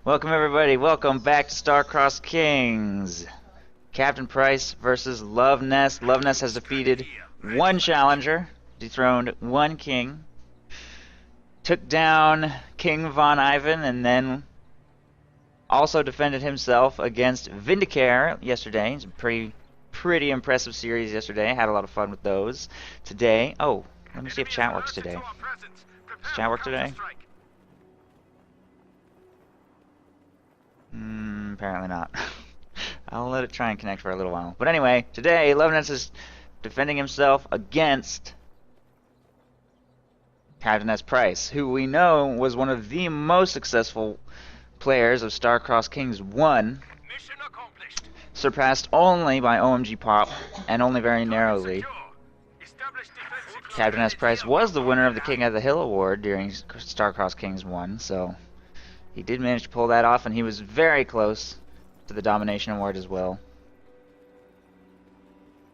Welcome everybody, welcome back to Star-Crossed Kings. Captain Price versus Luvnest. Luvnest has defeated one challenger, dethroned one king, took down King Von Ivan, and then also defended himself against Vindicare yesterday. It's a pretty impressive series yesterday. I had a lot of fun with those. Today, let me see if chat works today. Does chat work today? Apparently not. I'll let it try and connect for a little while. But anyway, today, Luvnest is defending himself against CaptainSPrice, who we know was one of the most successful players of Star-Crossed Kings 1, surpassed only by OMG Pop, and only very narrowly. CaptainSPrice was the winner of the King of the Hill award during Star-Crossed Kings 1, so he did manage to pull that off, and he was very close to the Domination Award as well.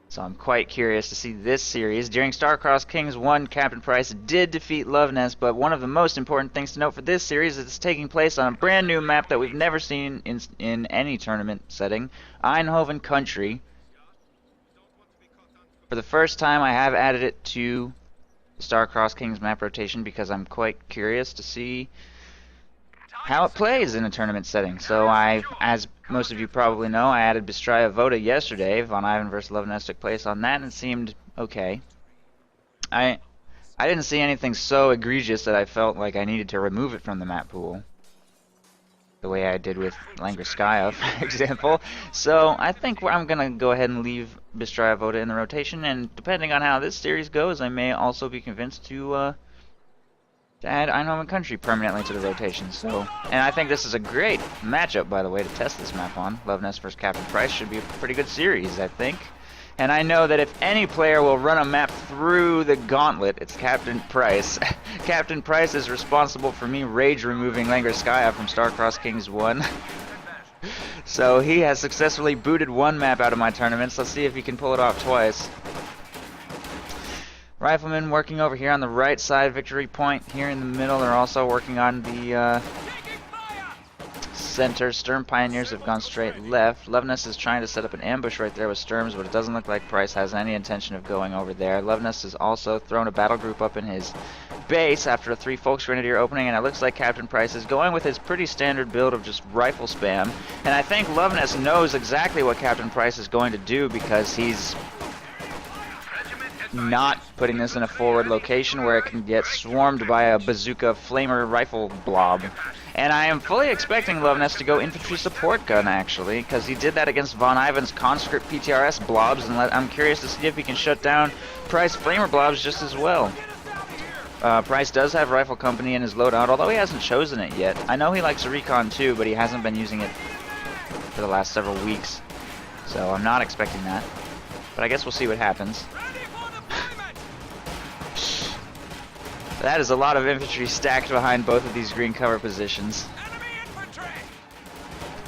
So I'm quite curious to see this series. During Star-Crossed Kings 1, Captain Price did defeat Luvnest, but one of the most important things to note for this series is it's taking place on a brand new map that we've never seen in any tournament setting, Eindhoven Country. For the first time, I have added it to the Star-Crossed Kings map rotation because I'm quite curious to see how it plays in a tournament setting. So as most of you probably know, I added Bystraya Voda yesterday. Von Ivan vs. Luvnest took place on that, and it seemed okay. I didn't see anything so egregious that I felt like I needed to remove it from the map pool, the way I did with Langrskaya, for example. So I think I'm going to go ahead and leave Bystraya Voda in the rotation, and depending on how this series goes, I may also be convinced to add Eindhoven Country permanently to the rotation. So, and I think this is a great matchup, by the way, to test this map on. Luvnest versus Captain Price should be a pretty good series, I think. And I know that if any player will run a map through the gauntlet, it's Captain Price. Captain Price is responsible for me rage removing Langrskaya from Star-Crossed Kings 1. So he has successfully booted one map out of my tournaments. Let's see if he can pull it off twice. Riflemen working over here on the right side, victory point here in the middle. They're also working on the center. Sturm Pioneers have gone straight left. Luvnest is trying to set up an ambush right there with Sturms, but it doesn't look like Price has any intention of going over there. Luvnest has also thrown a battle group up in his base after a 3 Volksgrenadier opening, and it looks like Captain Price is going with his pretty standard build of just rifle spam. And I think Luvnest knows exactly what Captain Price is going to do because he's not putting this in a forward location where it can get swarmed by a bazooka flamer rifle blob. And I am fully expecting Luvnest to go infantry support gun, actually, because he did that against Von Ivan's conscript PTRS blobs, and I'm curious to see if he can shut down Price flamer blobs just as well. Price does have Rifle Company in his loadout, although he hasn't chosen it yet. I know he likes a recon too, but he hasn't been using it for the last several weeks, so I'm not expecting that. But I guess we'll see what happens. That is a lot of infantry stacked behind both of these green cover positions.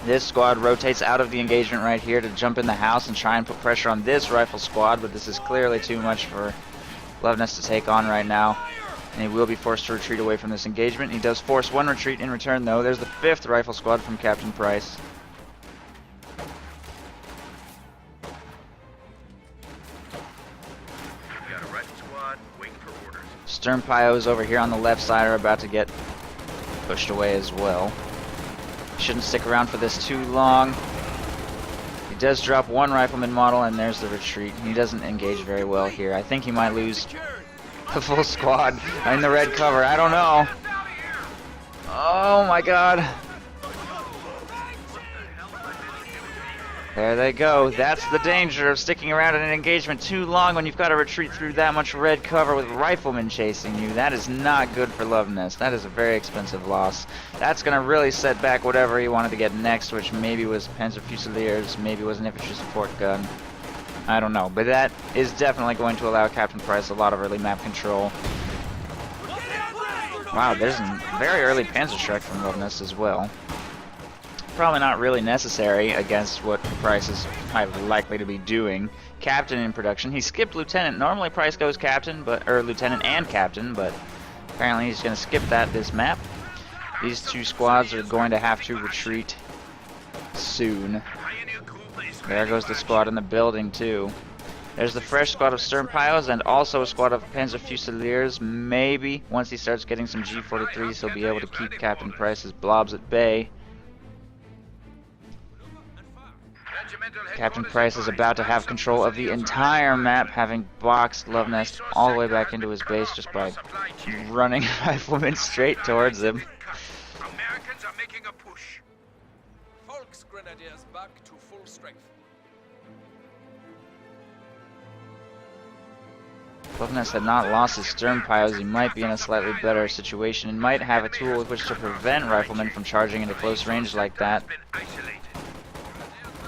This squad rotates out of the engagement right here to jump in the house and try and put pressure on this rifle squad, but this is clearly too much for Luvnest to take on right now. And he will be forced to retreat away from this engagement. He does force one retreat in return, though. There's the 5th rifle squad from Captain Price. Sturm Pios over here on the left side are about to get pushed away as well. Shouldn't stick around for this too long. He does drop one rifleman model, and there's the retreat. He doesn't engage very well here. I think he might lose the full squad in the red cover. I don't know. Oh my god. There they go. That's the danger of sticking around in an engagement too long when you've got to retreat through that much red cover with riflemen chasing you. That is not good for Luvnest. That is a very expensive loss. That's going to really set back whatever he wanted to get next, which maybe was Panzer Fusiliers, maybe was an infantry support gun. I don't know, but that is definitely going to allow Captain Price a lot of early map control. Wow, there's a very early Panzerschreck from Luvnest as well. Probably not really necessary against what Price is highly likely to be doing. Captain in production. He skipped Lieutenant. Normally Price goes Captain, or Lieutenant and Captain, but apparently he's going to skip that this map. These two squads are going to have to retreat soon. There goes the squad in the building too. There's the fresh squad of Sternpios and also a squad of Panzer Fusiliers. Maybe once he starts getting some G43s, he'll be able to keep Captain Price's blobs at bay. Captain Price is about to have control of the entire map, having boxed Luvnest all the way back into his base just by running riflemen straight towards him. Americans are making a push. Volksgrenadiers back to full strength. Luvnest had not lost his Sternpios, he might be in a slightly better situation and might have a tool with which to prevent riflemen from charging into close range like that.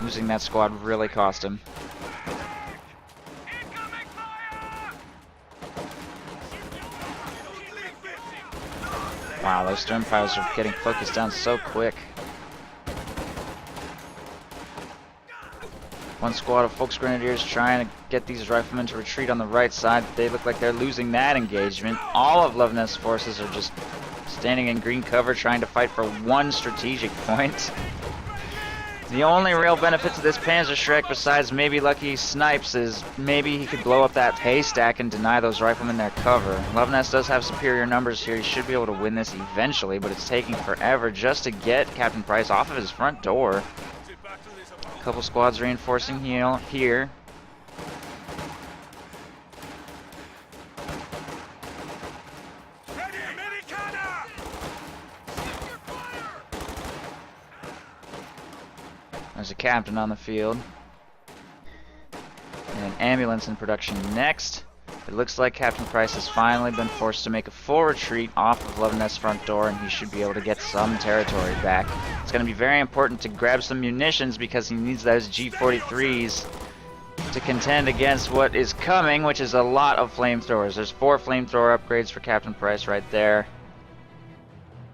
Losing that squad really cost him. Wow, those Sternpios are getting focused down so quick. One squad of Volksgrenadiers trying to get these riflemen to retreat on the right side. They look like they're losing that engagement. All of Luvnest's forces are just standing in green cover trying to fight for one strategic point. The only real benefit to this Panzerschreck, besides maybe lucky snipes, is maybe he could blow up that haystack and deny those riflemen their cover. Luvnest does have superior numbers here. He should be able to win this eventually, but it's taking forever just to get Captain Price off of his front door. A couple squads reinforcing here. There's a captain on the field. And an ambulance in production next. It looks like Captain Price has finally been forced to make a full retreat off of Luvnest's front door, and he should be able to get some territory back. It's going to be very important to grab some munitions because he needs those G43s to contend against what is coming, which is a lot of flamethrowers. There's 4 flamethrower upgrades for Captain Price right there.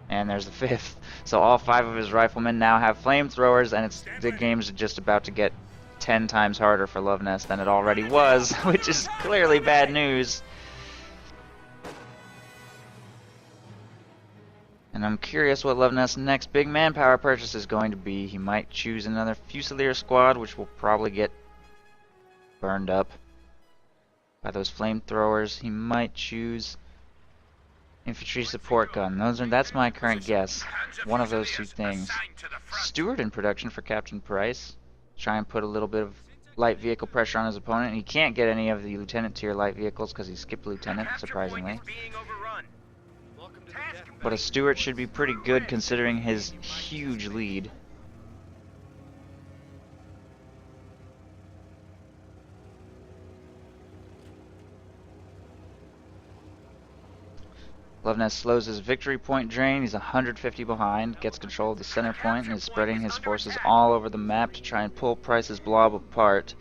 And there's the 5th. So all 5 of his riflemen now have flamethrowers, and the game's just about to get 10 times harder for Luvnest than it already was, which is clearly bad news. And I'm curious what Luvnest's next big manpower purchase is going to be. He might choose another Fusilier squad, which will probably get burned up by those flamethrowers. He might choose infantry support gun. That's my current guess. One of those two things. Stewart in production for Captain Price. Try and put a little bit of light vehicle pressure on his opponent. He can't get any of the lieutenant tier light vehicles because he skipped lieutenant, surprisingly. But a Stewart should be pretty good considering his huge lead. Luvnest slows his victory point drain. He's 150 behind, gets control of the center point, and is spreading his forces all over the map to try and pull Price's blob apart.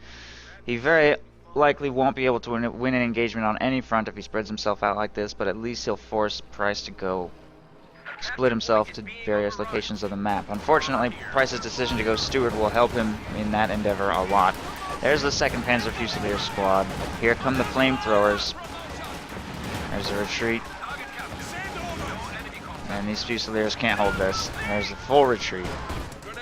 He very likely won't be able to win an engagement on any front if he spreads himself out like this, but at least he'll force Price to go split himself to various locations of the map. Unfortunately, Price's decision to go Stewart will help him in that endeavor a lot. There's the 2nd Panzer Fusilier squad. Here come the flamethrowers. There's a retreat. And these Fusiliers can't hold this. There's a full retreat.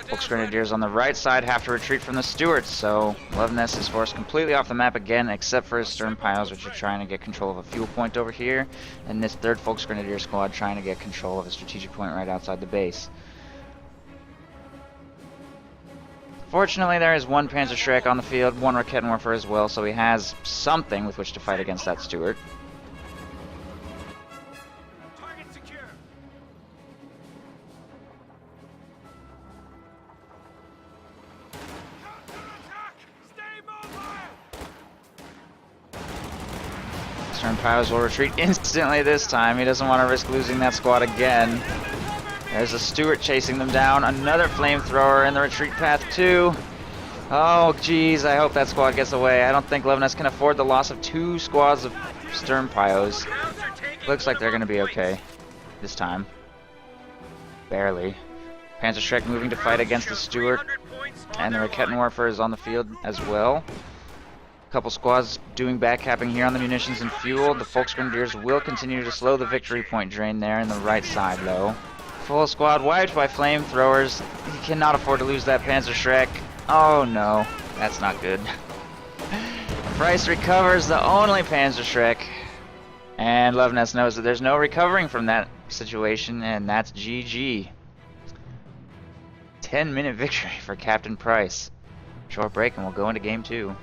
Volksgrenadiers on the right side have to retreat from the Stuarts, so Luvnest is forced completely off the map again, except for his Sternpios, which are trying to get control of a fuel point over here, and this 3rd Volksgrenadier squad trying to get control of a strategic point right outside the base. Fortunately, there is one Panzerschreck on the field, one Raketenwerfer as well, so he has something with which to fight against that Stuart. Sternpios will retreat instantly this time. He doesn't want to risk losing that squad again. There's a Stuart chasing them down. Another flamethrower in the retreat path too. Oh geez, I hope that squad gets away. I don't think Luvnest can afford the loss of 2 squads of Sternpios. Looks like they're going to be okay this time. Barely. Panzerschreck moving to fight against the Stuart. And the Raketenwerfer is on the field as well. Couple squads doing backcapping here on the munitions and fuel. The Volksgrenadiers will continue to slow the victory point drain there in the right side though. Full squad wiped by flamethrowers. He cannot afford to lose that Panzerschreck. Oh no, that's not good. Price recovers the only Panzerschreck. And Luvnest knows that there's no recovering from that situation, and that's GG. 10-minute victory for Captain Price. Short break and we'll go into game 2.